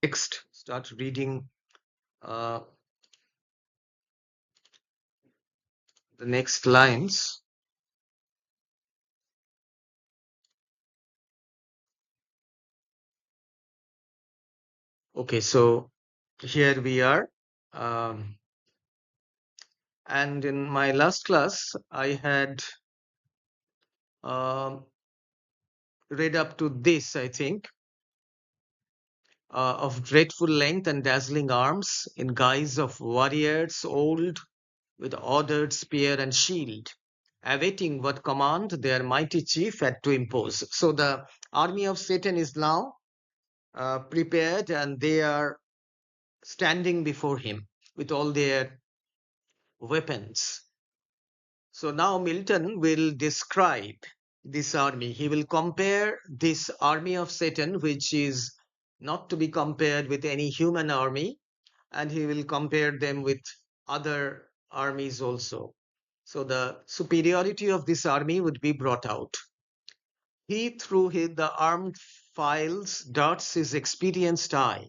Next, start reading uh, the next lines. Okay, so here we are. Um, and in my last class, I had um read up to this, I think, of dreadful length and dazzling arms in guise of warriors old with ordered spear and shield, awaiting what command their mighty chief had to impose. So the army of Satan is now prepared and they are standing before him with all their weapons. So now Milton will describe this army. He will compare this army of Satan, which is not to be compared with any human army, and he will compare them with other armies also. So the superiority of this army would be brought out. He, through the armed files, darts his experienced eye,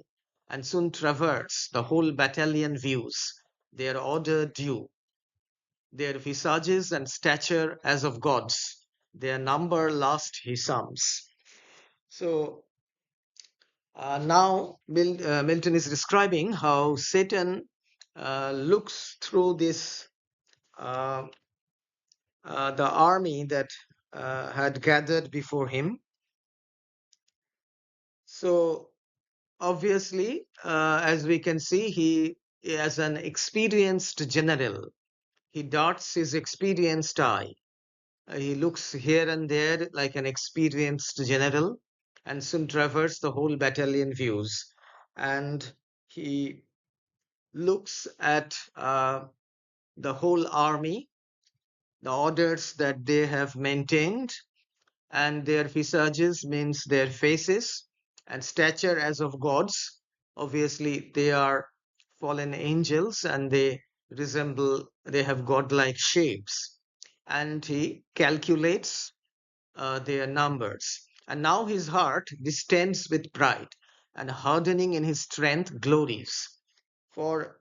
and soon traverses the whole battalion views, their order due, their visages and stature as of gods, their number last he sums. So now Milton is describing how Satan looks through this uh, the army that had gathered before him. So obviously, as we can see, he as an experienced general, he darts his experienced eye. He looks here and there like an experienced general, and soon traverses the whole battalion views. And he looks at the whole army, the orders that they have maintained, and their visages means their faces, and stature as of gods. Obviously, they are fallen angels and they have godlike shapes. And he calculates their numbers. And now his heart distends with pride, and hardening in his strength glories. For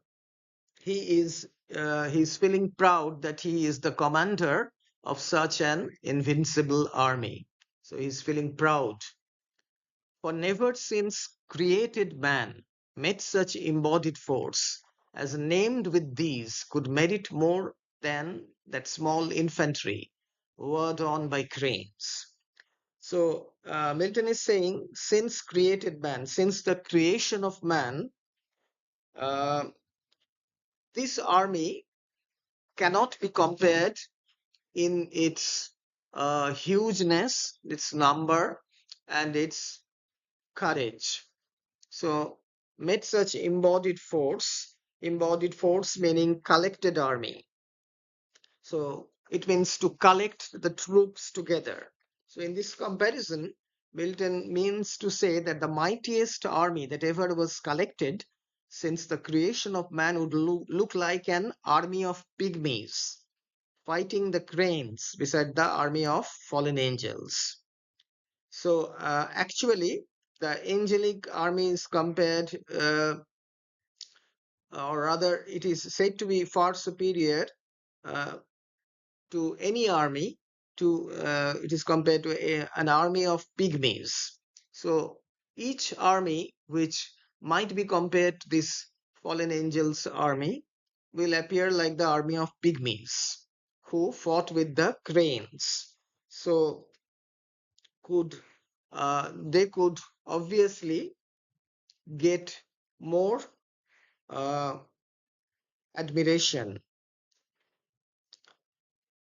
he's feeling proud that he is the commander of such an invincible army. So he's feeling proud. For never since created man met such embodied force as named with these could merit more than that small infantry whirled on by cranes. So Milton is saying, since created man, since the creation of man, uh, this army cannot be compared in its hugeness, its number, and its courage. So, met such embodied force meaning collected army. So, it means to collect the troops together. So, in this comparison, Milton means to say that the mightiest army that ever was collected since the creation of man would look like an army of pygmies fighting the cranes beside the army of fallen angels. So actually, the angelic army is compared, or rather, it is said to be far superior uh, to any army. It is compared to an army of pygmies. So each army, which might be compared to this fallen angels army, will appear like the army of pygmies who fought with the cranes. So could they could obviously get more uh, admiration.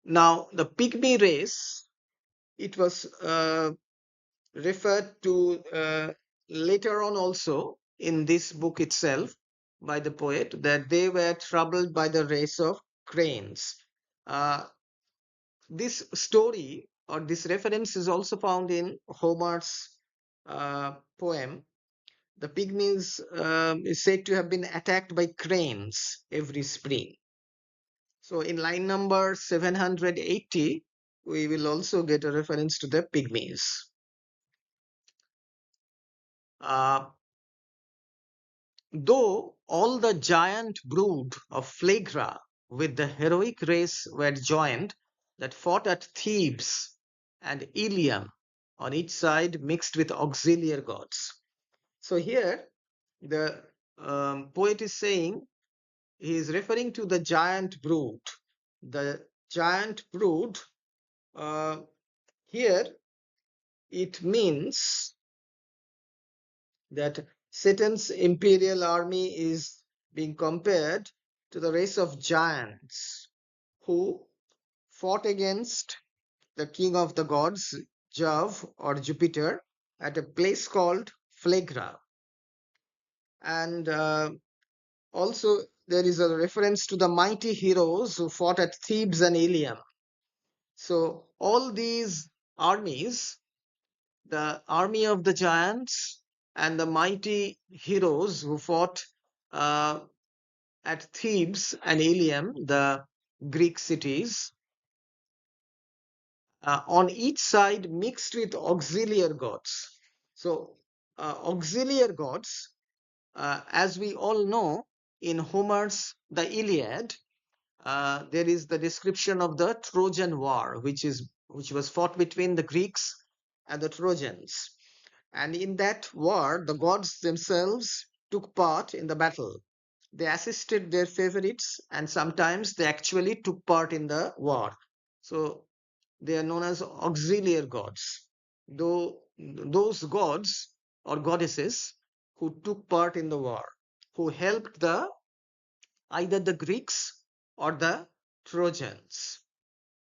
Now, the pygmy race, it was referred to later on also in this book itself by the poet that they were troubled by the race of cranes. Uh, this story or this reference is also found in Homer's poem. The pygmies is said to have been attacked by cranes every spring. So in line number 780, we will also get a reference to the pygmies. Uh, Though all the giant brood of Phlegra with the heroic race were joined that fought at Thebes and Ilium on each side mixed with auxiliary gods. So here the poet is saying he is referring to the giant brood. The giant brood uh, here it means that Satan's imperial army is being compared to the race of giants who fought against the king of the gods, Jove or Jupiter, at a place called Phlegra. And also, there is a reference to the mighty heroes who fought at Thebes and Ilium. So, all these armies, the army of the giants and the mighty heroes who fought uh, at Thebes and Ilium, the Greek cities, on each side mixed with auxiliary gods. So, auxiliary gods, as we all know, in Homer's The Iliad, there is the description of the Trojan War, which was fought between the Greeks and the Trojans. And in that war, the gods themselves took part in the battle. They assisted their favorites, and sometimes they actually took part in the war. So they are known as auxiliary gods. Though those gods or goddesses who took part in the war, who helped the either the Greeks or the Trojans.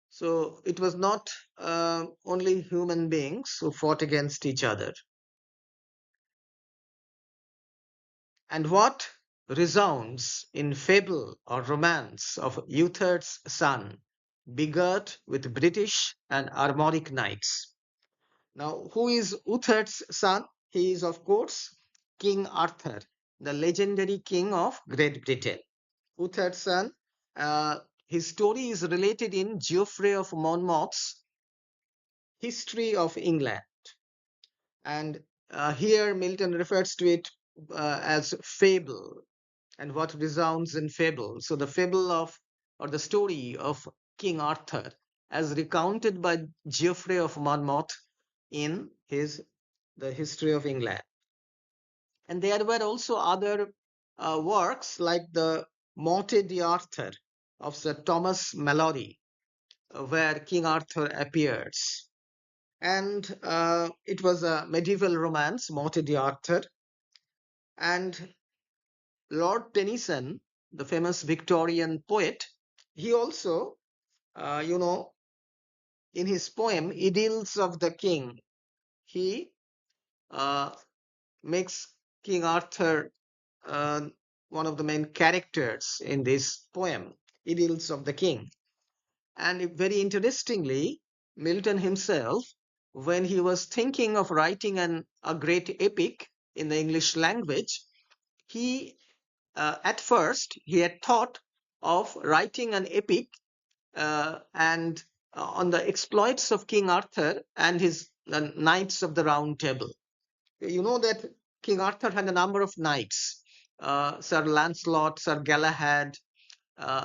So it was not only human beings who fought against each other. And what resounds in fable or romance of Uther's son, begirt with British and Armoric knights? Now, who is Uther's son? He is, of course, King Arthur, the legendary king of Great Britain. Uther's son, uh, his story is related in Geoffrey of Monmouth's History of England. And here Milton refers to it as fable and what resounds in fable. So the fable of or the story of King Arthur as recounted by Geoffrey of Monmouth in his The History of England. And there were also other works like the Morte d'Arthur of Sir Thomas Malory, where King Arthur appears. And it was a medieval romance, Morte d'Arthur. And Lord Tennyson, the famous Victorian poet, he also, you know, in his poem Idylls of the King, he uh, makes King Arthur uh, one of the main characters in this poem, Idylls of the King. And very interestingly, Milton himself, when he was thinking of writing a great epic in the English language, he at first he had thought of writing an epic and on the exploits of King Arthur and his knights of the Round Table. You know that King Arthur had a number of knights, Sir Lancelot, Sir Galahad,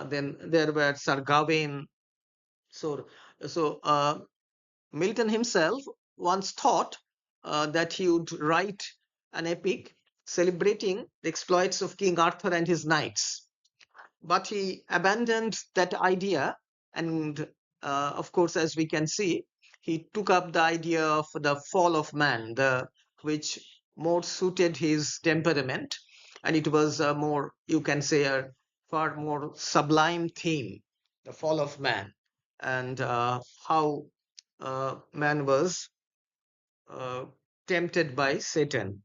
then there were Sir Gawain. So, so Milton himself once thought that he would write an epic celebrating the exploits of King Arthur and his knights. But he abandoned that idea, and of course, as we can see, he took up the idea of the fall of man, which more suited his temperament, and it was a more, you can say, a far more sublime theme, the fall of man, and how man was uh, tempted by Satan.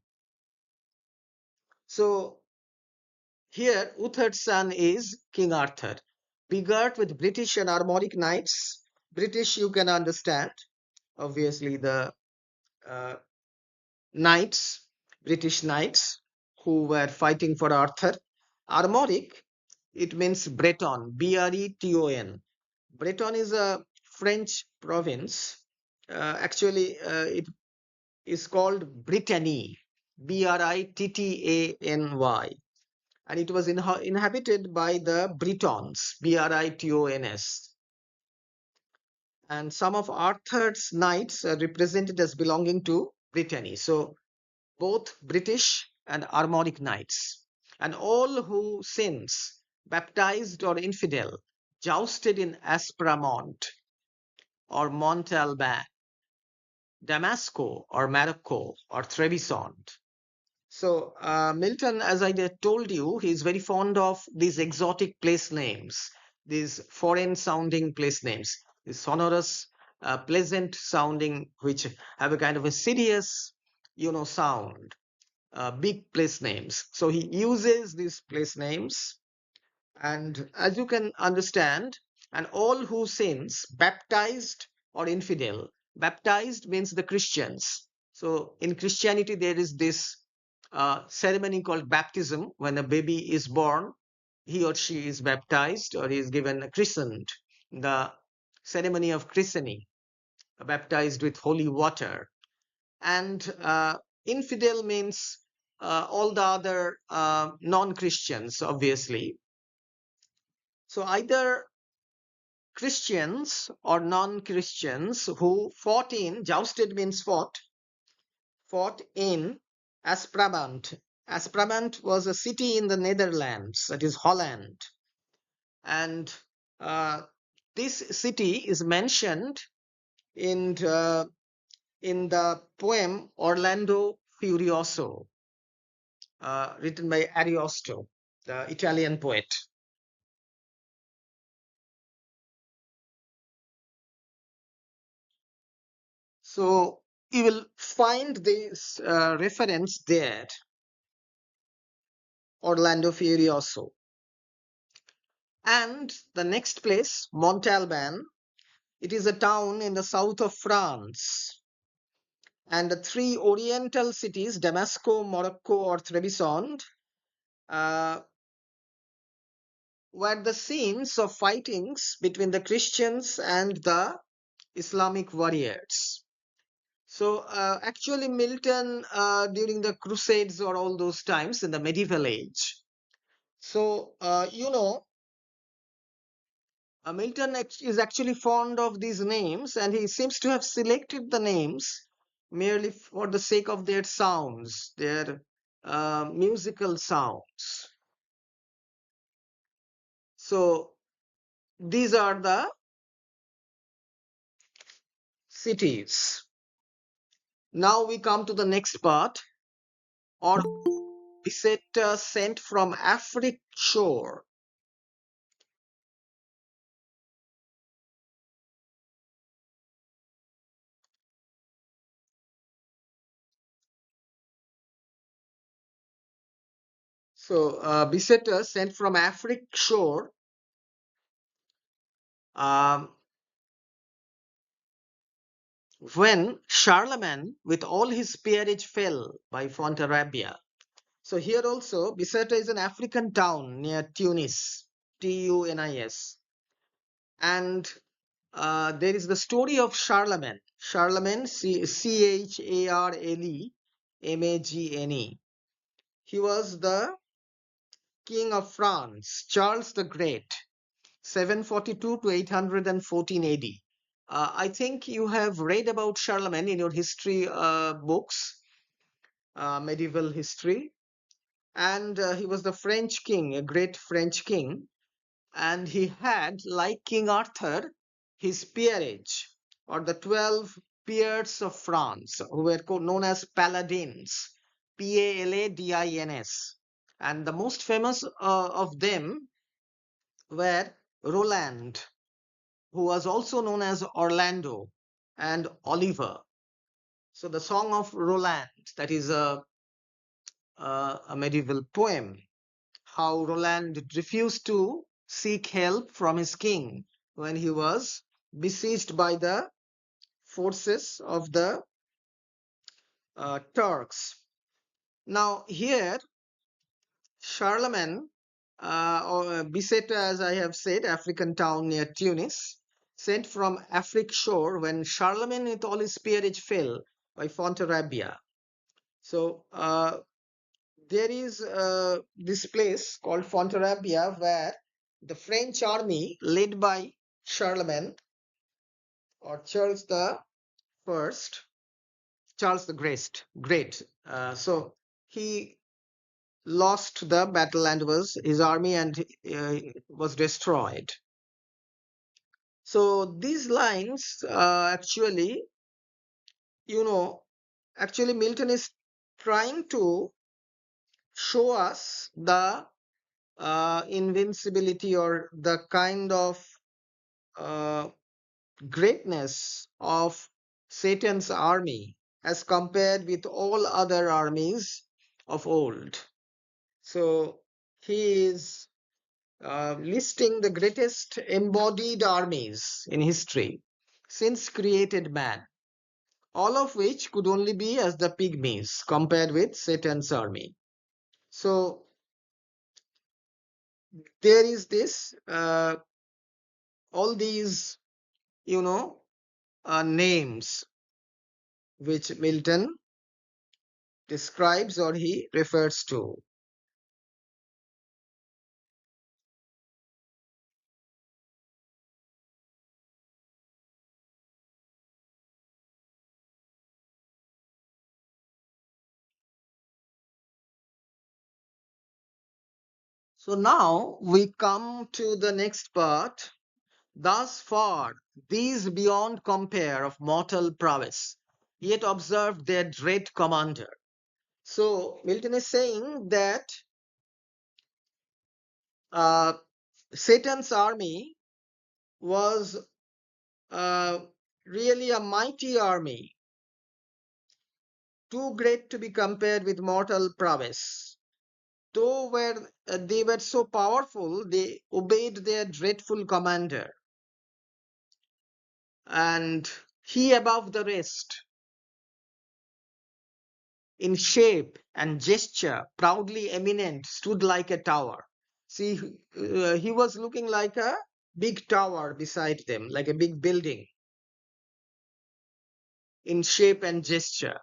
So here, Uther's son is King Arthur, begirt with British and Armoric knights. British, you can understand, obviously, the uh, knights, British knights who were fighting for Arthur. Armoric, it means Breton, Breton. Breton is a French province. Actually, it is called Brittany, Brittany. and it was inhabited by the Britons, Britons, and some of Arthur's knights are represented as belonging to Brittany. So both British and Armoric knights, and all who since baptized or infidel jousted in Aspremont or Montalban, Damasco or Morocco or Trebizond. So Milton, as I told you, he's very fond of these exotic place names, these foreign-sounding place names, these sonorous, pleasant-sounding, which have a kind of a serious, sound. Big place names. So he uses these place names, and as you can understand, and all who sins, baptized or infidel. Baptized means the Christians. So in Christianity, there is this ceremony called baptism. When a baby is born, he or she is baptized or he is given a christened. The ceremony of christening, baptized with holy water. And infidel means all the other non-Christians, obviously. So either Christians or non-Christians who jousted means fought in Asprabant. Asprabant was a city in the Netherlands, that is Holland. And uh, this city is mentioned in, in the poem Orlando Furioso, written by Ariosto, the Italian poet. So you will find this reference there, Orlando Furioso. And the next place, Montalban, it is a town in the south of France. And the three oriental cities, Damasco, Morocco, or Trebizond, uh, were the scenes of fightings between the Christians and the Islamic warriors. So actually Milton, during the Crusades or all those times in the medieval age. So, Milton is actually fond of these names, and he seems to have selected the names merely for the sake of their sounds, their musical sounds. So these are the cities. Now we come to the next part, or Besetter sent from Afric shore. So Besetter sent from Afric shore, um, when Charlemagne with all his peerage fell by Fontarabia. So here also, Biserta is an African town near Tunis, Tunis. And there is the story of Charlemagne. Charlemagne, Charlemagene. He was the king of France, Charles the Great, 742 to 814 AD. I think you have read about Charlemagne in your history books, medieval history. And he was the French king, a great French king. And he had, like King Arthur, his peerage, or the 12 peers of France, who were known as paladins, Paladins. And the most famous of them were Roland, who was also known as Orlando, and Oliver. So the Song of Roland, that is a medieval poem, how Roland refused to seek help from his king when he was besieged by the forces of the Turks. Now here, Charlemagne, or Bizerte, as I have said, African town near Tunis, sent from Afric shore when Charlemagne with all his peerage fell by Fontarabia. So there is this place called Fontarabia where the French army led by Charlemagne or Charles the First, Charles the Great. So he lost the battle and was his army and was destroyed. So these lines you know, actually Milton is trying to show us the invincibility or the kind of uh, greatness of Satan's army as compared with all other armies of old. So he is listing the greatest embodied armies in history since created man, all of which could only be as the pygmies compared with Satan's army. So there is this, all these, you know, names which Milton describes or he refers to. So now we come to the next part. Thus far, these beyond compare of mortal prowess, yet observed their dread commander. So Milton is saying that uh, Satan's army was uh, really a mighty army, too great to be compared with mortal prowess. Though they were so powerful, they obeyed their dreadful commander, and he above the rest, in shape and gesture, proudly eminent, stood like a tower. See, he was looking like a big tower beside them, like a big building in shape and gesture.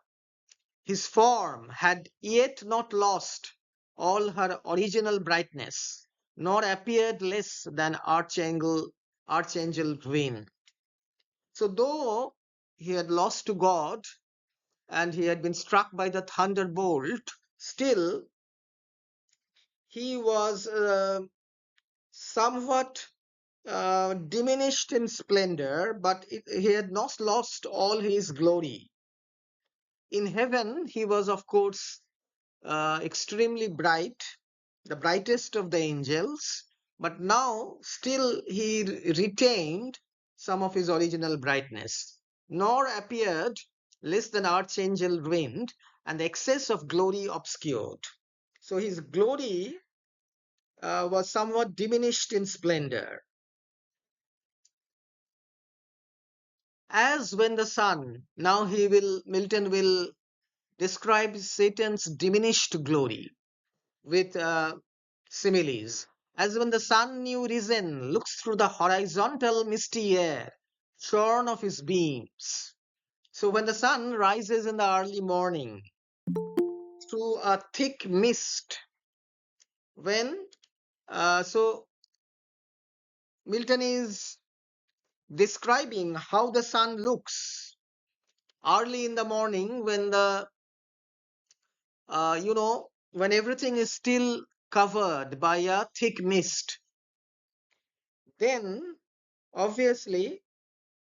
His form had yet not lost all her original brightness, nor appeared less than Archangel Twin. So though he had lost to God and he had been struck by the thunderbolt, still he was somewhat diminished in splendor, but he had not lost all his glory. In heaven, he was, of course, extremely bright, the brightest of the angels, but now still he retained some of his original brightness, nor appeared less than archangel ruined, and the excess of glory obscured. So his glory was somewhat diminished in splendor. As when the sun, now Milton will describe Satan's diminished glory with similes. As when the sun new risen looks through the horizontal misty air, shorn of his beams. So when the sun rises in the early morning through a thick mist, when so Milton is describing how the sun looks early in the morning when the when everything is still covered by a thick mist. Then obviously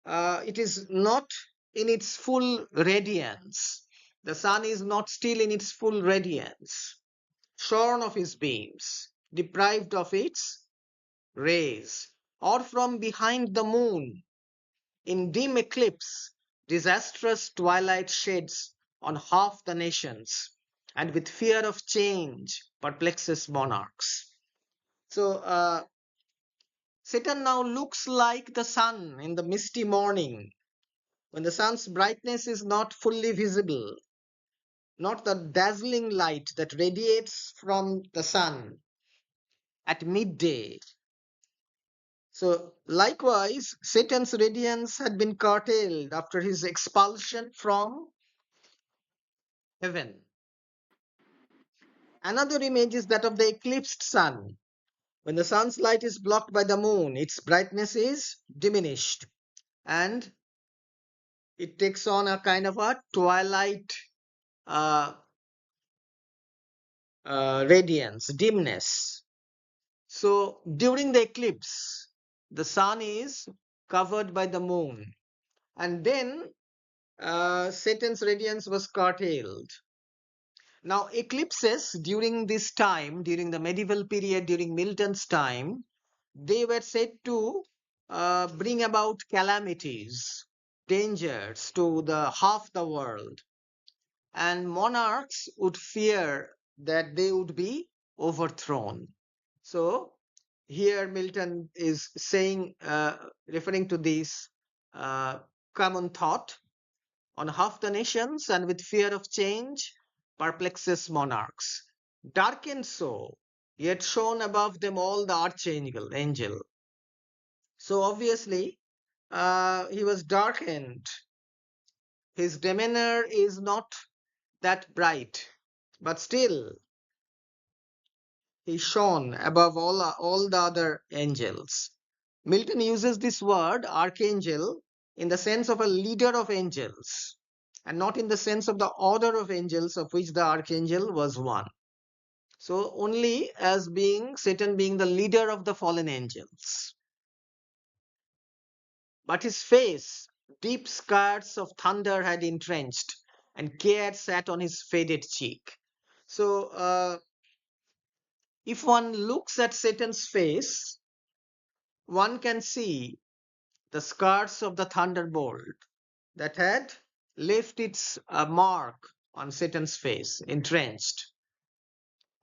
it is not in its full radiance. The sun is not still in its full radiance, shorn of its beams, deprived of its rays, or from behind the moon, in dim eclipse, disastrous twilight sheds on half the nations, and with fear of change perplexes monarchs. So Saturn now looks like the sun in the misty morning, when the sun's brightness is not fully visible, not the dazzling light that radiates from the sun at midday. So, likewise, Satan's radiance had been curtailed after his expulsion from heaven. Another image is that of the eclipsed sun. When the sun's light is blocked by the moon, its brightness is diminished and it takes on a kind of a twilight uh, radiance, dimness. So during the eclipse, the sun is covered by the moon, and then Satan's radiance was curtailed. Now, eclipses during this time, during the medieval period, during Milton's time, they were said to bring about calamities, dangers to the half the world, and monarchs would fear that they would be overthrown. So here Milton is saying, referring to this uh, common thought on half the nations, and with fear of change perplexes monarchs. Darkened so, yet shone above them all the archangel. So obviously, he was darkened. His demeanor is not that bright, but still he shone above all the other angels. Milton uses this word, archangel, in the sense of a leader of angels, and not in the sense of the order of angels, of which the archangel was one. So, only as being Satan being the leader of the fallen angels. But his face, deep scars of thunder had entrenched, and care sat on his faded cheek. So, if one looks at Satan's face, one can see the scars of the thunderbolt that had left its mark on Satan's face, entrenched,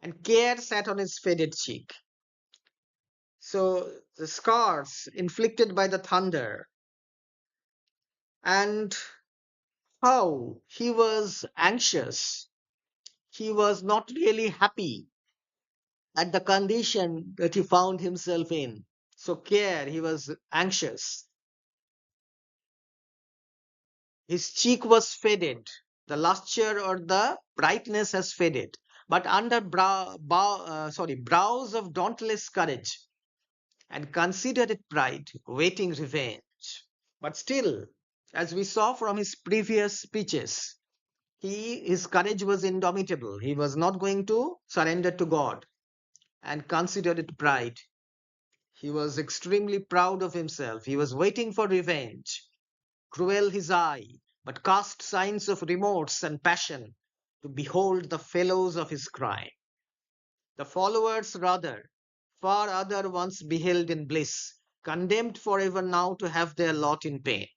and care sat on his faded cheek. So the scars inflicted by the thunder, and how he was anxious, he was not really happy at the condition that he found himself in. So care, he was anxious. His cheek was faded. The luster or the brightness has faded. But under brows of dauntless courage and considerate pride, waiting revenge. But still, as we saw from his previous speeches, his courage was indomitable. He was not going to surrender to God. And considerate pride. He was extremely proud of himself. He was waiting for revenge. Cruel his eye, but cast signs of remorse and passion to behold the fellows of his crime. The followers rather, far other once beheld in bliss, condemned forever now to have their lot in pain.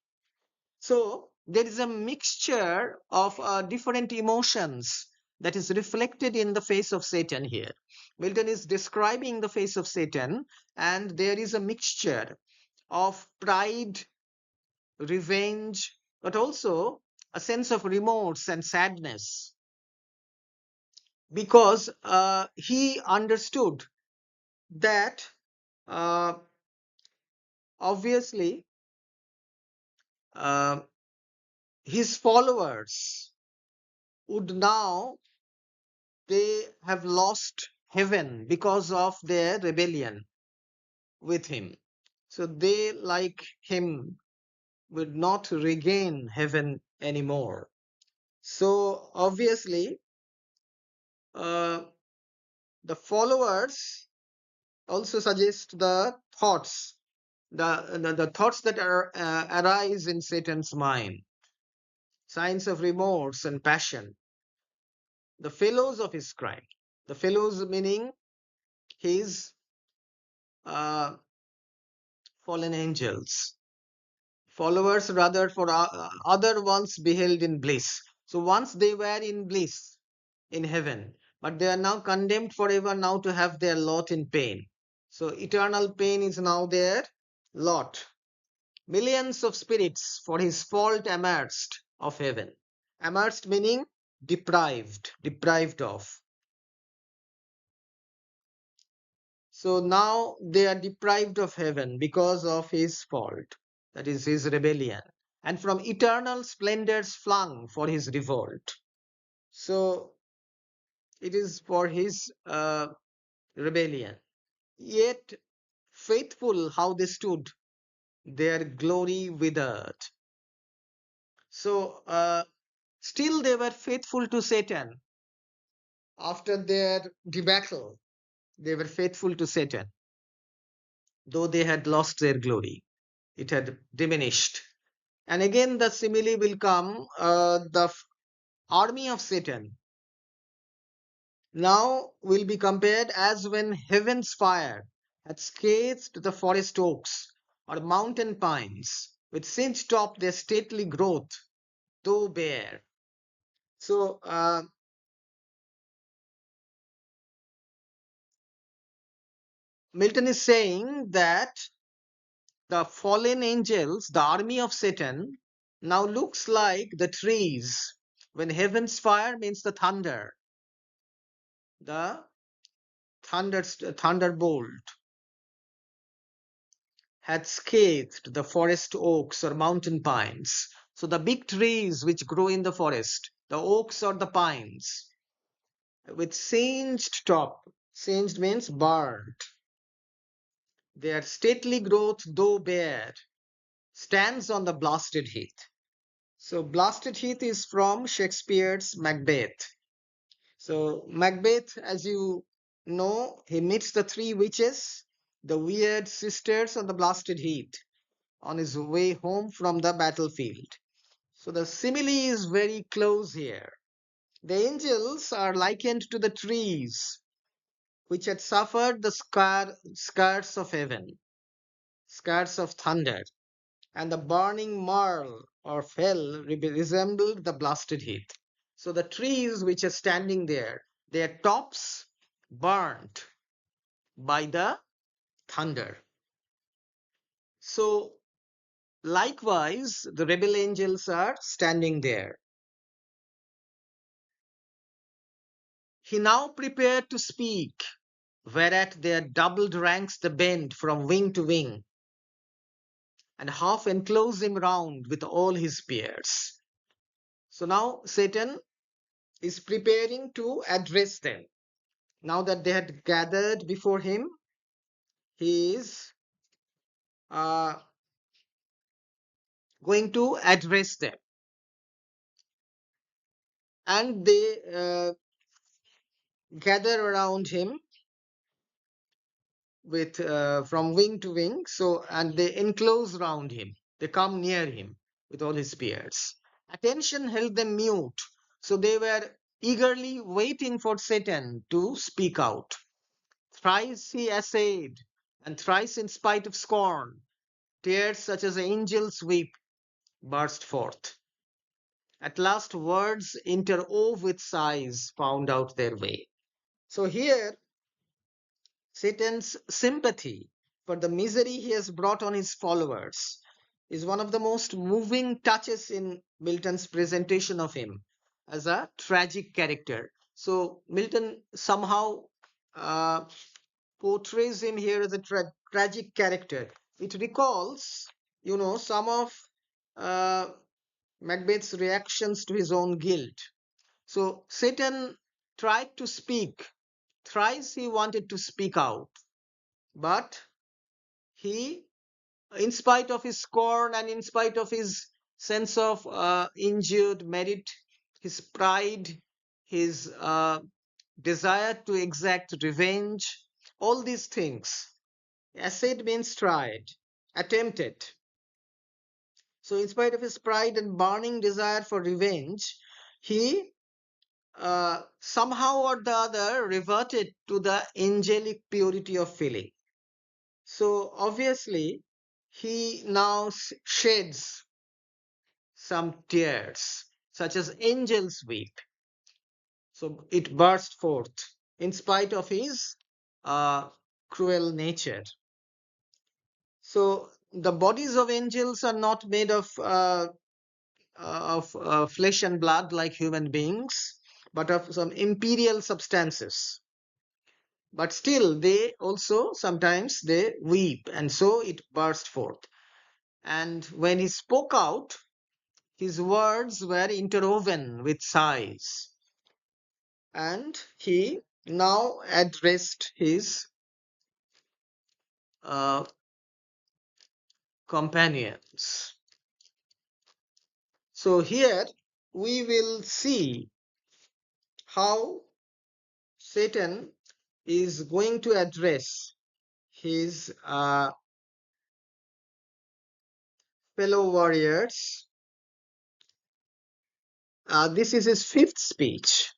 So there is a mixture of different emotions that is reflected in the face of Satan here. Milton is describing the face of Satan, and there is a mixture of pride, revenge, but also a sense of remorse and sadness, because he understood that uh, obviously uh, his followers would now, they have lost heaven because of their rebellion with him. So they, like him, would not regain heaven anymore. So obviously, uh, the followers also suggest the thoughts, the thoughts that arise in Satan's mind, signs of remorse and passion, the fellows of his crime. The fellows meaning his uh, fallen angels, followers rather, for other ones beheld in bliss. So once they were in bliss in heaven, but they are now condemned forever now to have their lot in pain. So eternal pain is now their lot. Millions of spirits for his fault amerced of heaven. Amerced meaning deprived, deprived of. So now they are deprived of heaven because of his fault, that is his rebellion, and from eternal splendors flung for his revolt. So It is for his rebellion. Yet faithful how they stood, their glory withered. So still they were faithful to Satan. After their debacle, they were faithful to Satan, though they had lost their glory. It had diminished. And again, the simile will come, the army of Satan now will be compared as when heaven's fire had scathed the forest oaks or mountain pines, with singed top their stately growth, though bare. So Milton is saying that the fallen angels, the army of Satan, now looks like the trees when heaven's fire means the thunderbolt had scathed the forest oaks or mountain pines. So the big trees which grow in the forest, the oaks or the pines, with singed top, singed means burned, their stately growth, though bare, stands on the blasted heath. So blasted heath is from Shakespeare's Macbeth. So Macbeth, as you know, he meets the three witches, the weird sisters on the blasted heath, on his way home from the battlefield. So the simile is very close here. The angels are likened to the trees which had suffered the scars of heaven, scars of thunder, and the burning marl or fell resembled the blasted heath. So the trees which are standing there, their tops burnt by the thunder. So likewise, the rebel angels are standing there. He now prepared to speak, whereat their doubled ranks the bend from wing to wing, and half enclose him round with all his peers. So now Satan is preparing to address them. Now that they had gathered before him, he is uh, going to address them. And they gather around him with from wing to wing. So, and they enclose round him. They come near him with all his peers. Attention held them mute. So they were eagerly waiting for Satan to speak out. Thrice he essayed, and thrice in spite of scorn, tears such as angels weep burst forth. At last words interwove with sighs found out their way. So here Satan's sympathy for the misery he has brought on his followers is one of the most moving touches in Milton's presentation of him as a tragic character. So Milton somehow uh, portrays him here as a tragic character. It recalls, some of uh, Macbeth's reactions to his own guilt. So Satan tried to speak. Thrice he wanted to speak out, but he, in spite of his scorn and in spite of his sense of injured merit, his pride, his desire to exact revenge, all these things, essayed means tried, attempted. So, in spite of his pride and burning desire for revenge, he somehow or the other reverted to the angelic purity of feeling. So obviously, he now sheds some tears, such as angels weep. So it burst forth in spite of his uh, cruel nature. So the bodies of angels are not made of flesh and blood like human beings, but of some imperial substances. But still, they also sometimes they weep, and so it burst forth. And when he spoke out, his words were interwoven with sighs. and he now addressed his uh, companions. So here we will see how Satan is going to address his fellow warriors. This is his fifth speech,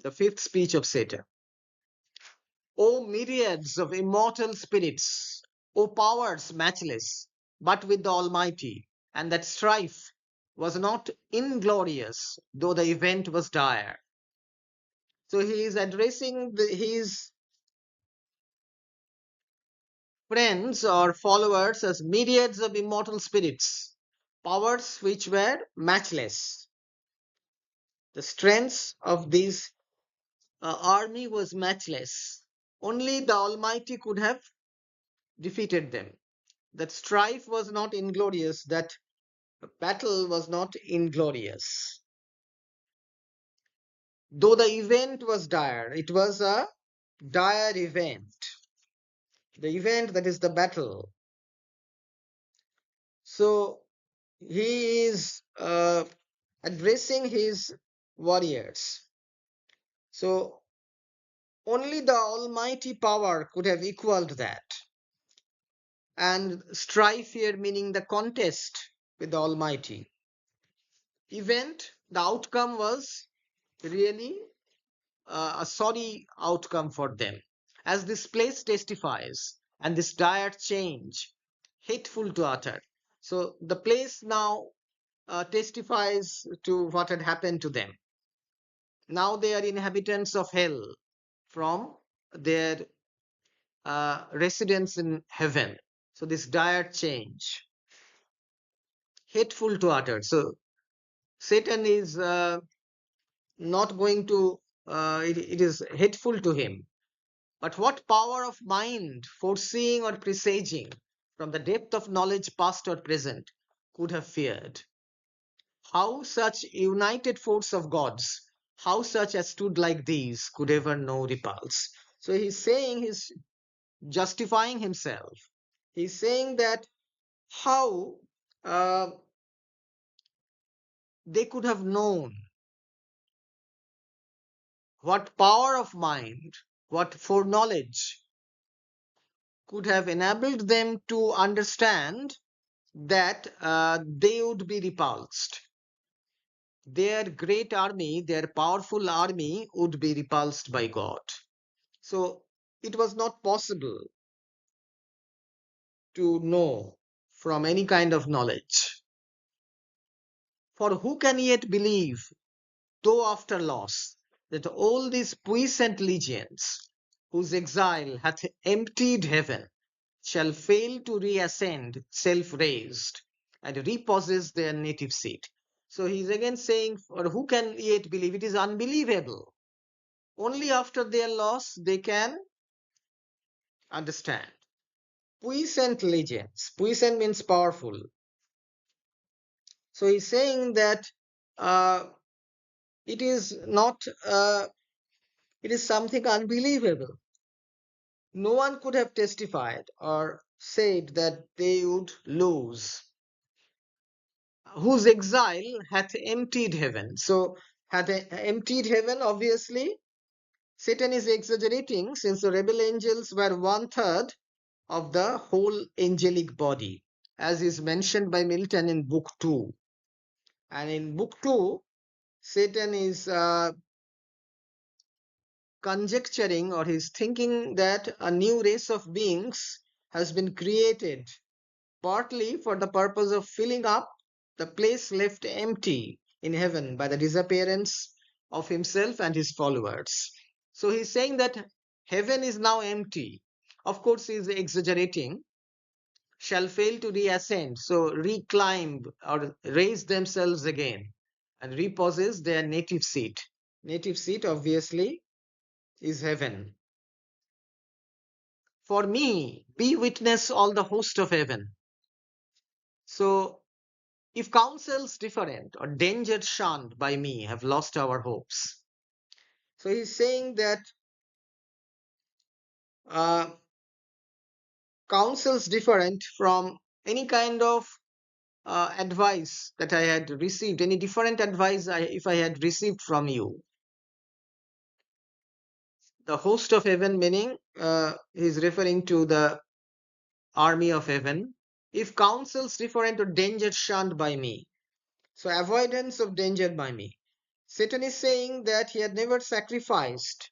the fifth speech of Satan. O myriads of immortal spirits, O powers matchless, but with the Almighty, and that strife was not inglorious, though the event was dire. So he is addressing his friends or followers as myriads of immortal spirits, powers which were matchless. The strength of this army was matchless. Only the Almighty could have defeated them. That strife was not inglorious, that battle was not inglorious. Though the event was dire, it was a dire event. The event that is the battle. So he is addressing his warriors. So only the Almighty power could have equaled that. And strife here meaning the contest with the Almighty. Event, the outcome was really a sorry outcome for them. As this place testifies, and this dire change, hateful to utter. So the place now testifies to what had happened to them. Now they are inhabitants of hell from their residence in heaven. So this dire change, hateful to utter. So Satan is not going to, it is hateful to him. But what power of mind, foreseeing or presaging from the depth of knowledge past or present, could have feared? How such united force of gods, how such as stood like these could ever know repulse? So he's saying, he's justifying himself. He's saying that how uh, they could have known, what power of mind, what foreknowledge could have enabled them to understand that they would be repulsed. Their great army, their powerful army would be repulsed by God. So it was not possible to know from any kind of knowledge. For who can yet believe, though after loss, that all these puissant legions, whose exile hath emptied heaven, shall fail to reascend self-raised and repossess their native seat? So he's again saying, or who can yet believe? It is unbelievable. Only after their loss they can understand. Puissant legions. Puissant means powerful. So he's saying that uh, it is not, it is something unbelievable. No one could have testified or said that they would lose. Whose exile hath emptied heaven. So, hath emptied heaven, obviously, Satan is exaggerating since the rebel angels were one third of the whole angelic body, as is mentioned by Milton in Book 2. And in Book 2, Satan is conjecturing or he's thinking that a new race of beings has been created partly for the purpose of filling up the place left empty in heaven by the disappearance of himself and his followers. So he's saying that heaven is now empty. Of course, he's exaggerating. Shall fail to reascend, so reclimb or raise themselves again and repossess their native seat. Native seat, obviously, is heaven. For me, be witness all the host of heaven. So if counsels different or danger shunned by me have lost our hopes, So he's saying that uh, counsels different from any kind of advice that I had received, any different advice if I had received from you. The host of heaven, meaning he's referring to the army of heaven. If counsels different or danger shunned by me, so avoidance of danger by me. Satan is saying that he had never sacrificed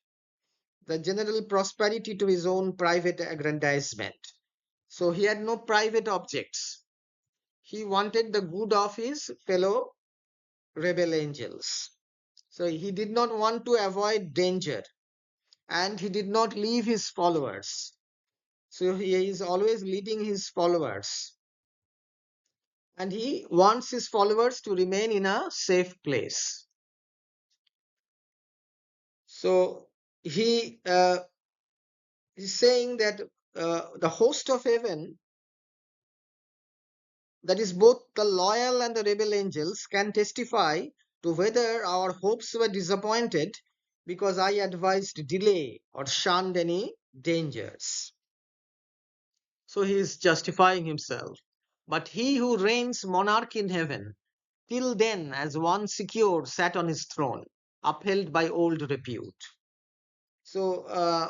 the general prosperity to his own private aggrandizement. So he had no private objects. He wanted the good of his fellow rebel angels. So he did not want to avoid danger, and he did not leave his followers. So he is always leading his followers, and he wants his followers to remain in a safe place. So he is saying that the host of heaven, that is both the loyal and the rebel angels, can testify to whether our hopes were disappointed because I advised delay or shunned any dangers. So he is justifying himself. But he who reigns monarch in heaven, till then as one secure sat on his throne, upheld by old repute. So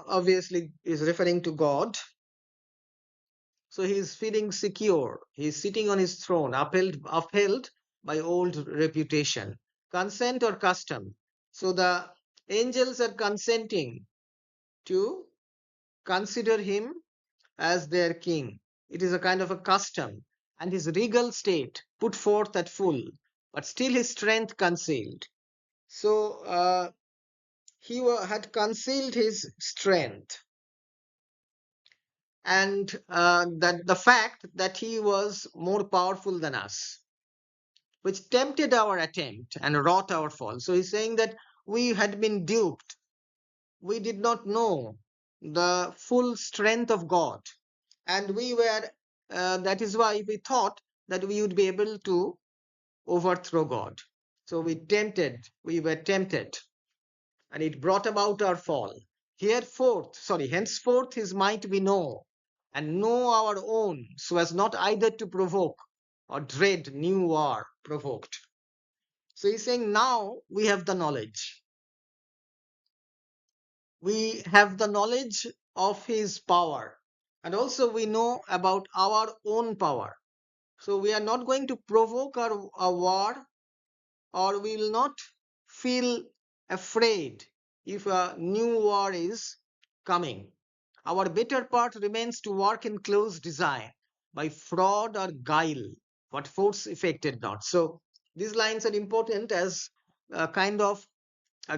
obviously is referring to God. So he is feeling secure. He is sitting on his throne, upheld by old reputation. Consent or custom. So the angels are consenting to consider him as their king. It is a kind of a custom, and his regal state put forth at full, but still his strength concealed. So he had concealed his strength, and that the fact that he was more powerful than us, which tempted our attempt and wrought our fall. So he's saying that we had been duped. We did not know the full strength of God, and we were. That is why we thought that we would be able to overthrow God. So we were tempted, and it brought about our fall. Henceforth his might we know, and know our own, so as not either to provoke or dread new war provoked. So he's saying now we have the knowledge. We have the knowledge of his power, and also we know about our own power. So we are not going to provoke a war, or we will not feel afraid if a new war is coming. Our better part remains to work in close design by fraud or guile, what force effected not. So these lines are important as a kind of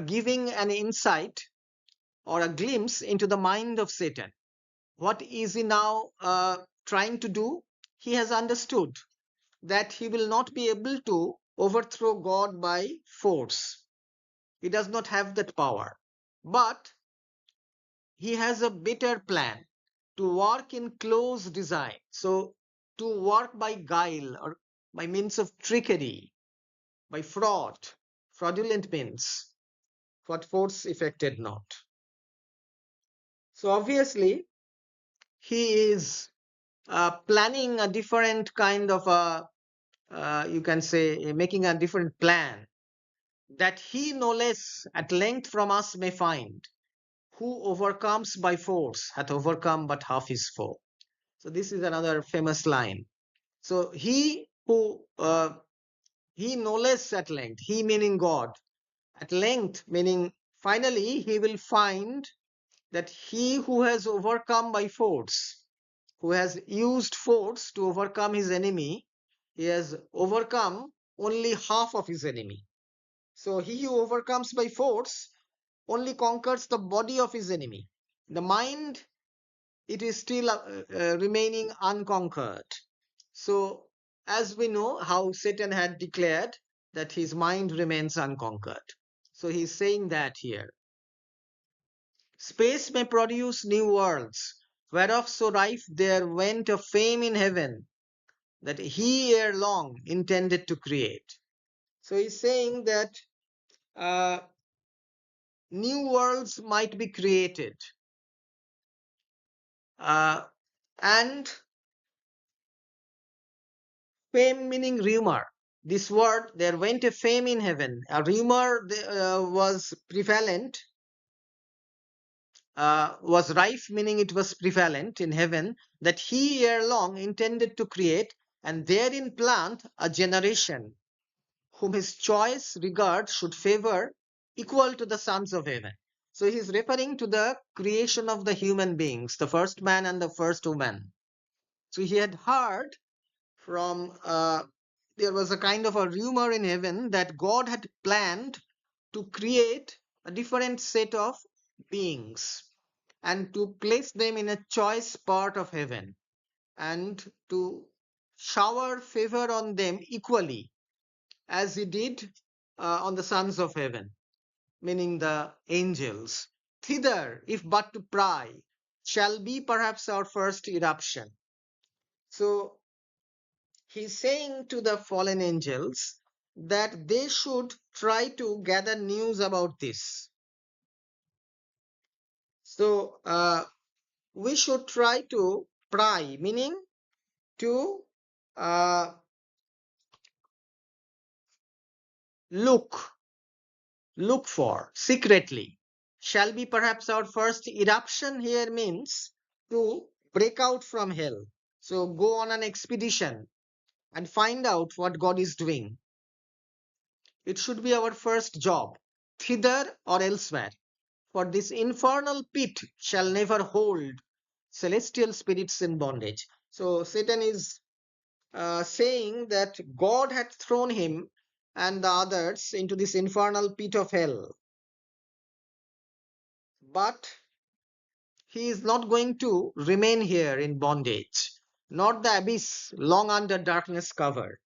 giving an insight or a glimpse into the mind of Satan. What is he now trying to do? He has understood that he will not be able to overthrow God by force. He does not have that power. But he has a better plan to work in close design. So, to work by guile or by means of trickery, by fraudulent means, what force effected not. So, obviously, he is planning a different kind of a, you can say, making a different plan, that he no less at length from us may find, who overcomes by force hath overcome but half his foe. So this is another famous line. So he no less at length, he meaning God, at length meaning finally, he will find that he who has overcome by force, who has used force to overcome his enemy, he has overcome only half of his enemy. So he who overcomes by force only conquers the body of his enemy. The mind, it is still remaining unconquered. So, as we know how Satan had declared that his mind remains unconquered. So he's saying that here. Space may produce new worlds, whereof so rife there went a fame in heaven, that he ere long intended to create. So he's saying that uh, new worlds might be created. And fame meaning rumor. This word, there went a fame in heaven. A rumor was prevalent, was rife, meaning it was prevalent in heaven, that he ere long intended to create and therein plant a generation whom his choice regard should favor equal to the sons of heaven. So he is referring to the creation of the human beings, the first man and the first woman. So he had heard from, there was a kind of a rumor in heaven that God had planned to create a different set of beings and to place them in a choice part of heaven and to shower favor on them equally as he did on the sons of heaven, meaning the angels. Thither, if but to pry, shall be perhaps our first eruption. So he's saying to the fallen angels that they should try to gather news about this. So we should try to pry, meaning to uh, look, look for secretly. Shall be perhaps our first eruption here means to break out from hell. So go on an expedition and find out what God is doing. It should be our first job, thither or elsewhere. For this infernal pit shall never hold celestial spirits in bondage. So Satan is saying that God had thrown him and the others into this infernal pit of hell. But he is not going to remain here in bondage, not the abyss long under darkness cover.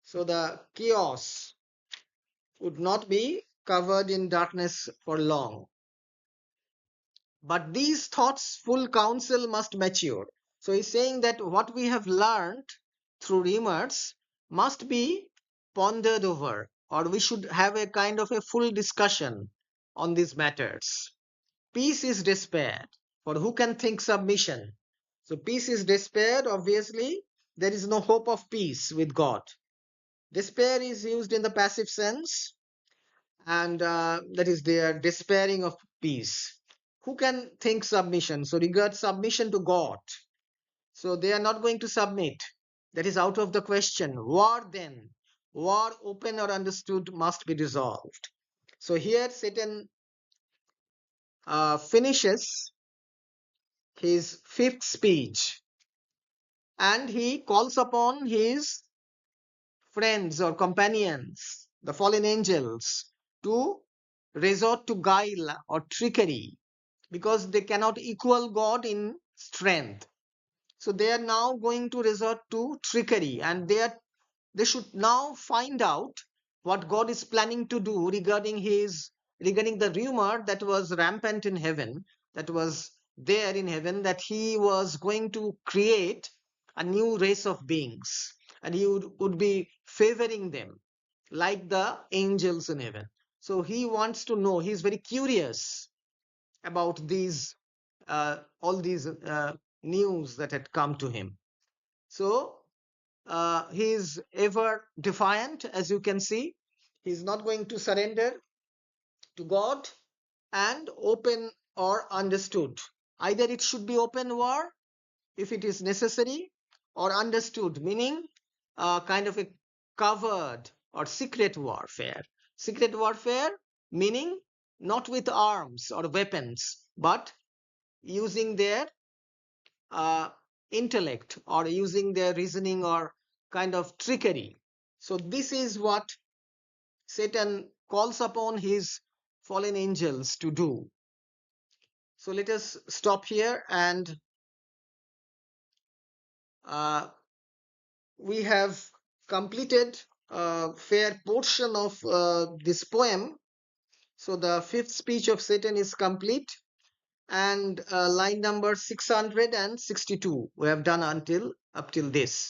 So the chaos would not be covered in darkness for long. But these thoughts full counsel must mature. So he's saying that what we have learned through rumors must be pondered over, or we should have a kind of a full discussion on these matters. Peace is despaired, for who can think submission? So peace is despaired, obviously, there is no hope of peace with God. Despair is used in the passive sense, and that is they are despairing of peace. Who can think submission? So regard submission to God. So they are not going to submit. That is out of the question. War then, war open or understood must be resolved. So here Satan finishes his fifth speech and he calls upon his friends or companions, the fallen angels, to resort to guile or trickery because they cannot equal God in strength. So they are now going to resort to trickery and they should now find out what God is planning to do regarding the rumor that was rampant in heaven, that was there in heaven, that he was going to create a new race of beings and he would be favoring them like the angels in heaven. So he wants to know, he's very curious about these all these news that had come to him. So he is ever defiant, as you can see. He's not going to surrender to God, and open or understood. Either it should be open war if it is necessary, or understood, meaning kind of a covered or secret warfare. Secret warfare meaning not with arms or weapons, but using their uh, intellect or using their reasoning or kind of trickery. So this is what Satan calls upon his fallen angels to do. So let us stop here, and we have completed a fair portion of this poem. So the fifth speech of Satan is complete, and line number 662 we have done until up till this.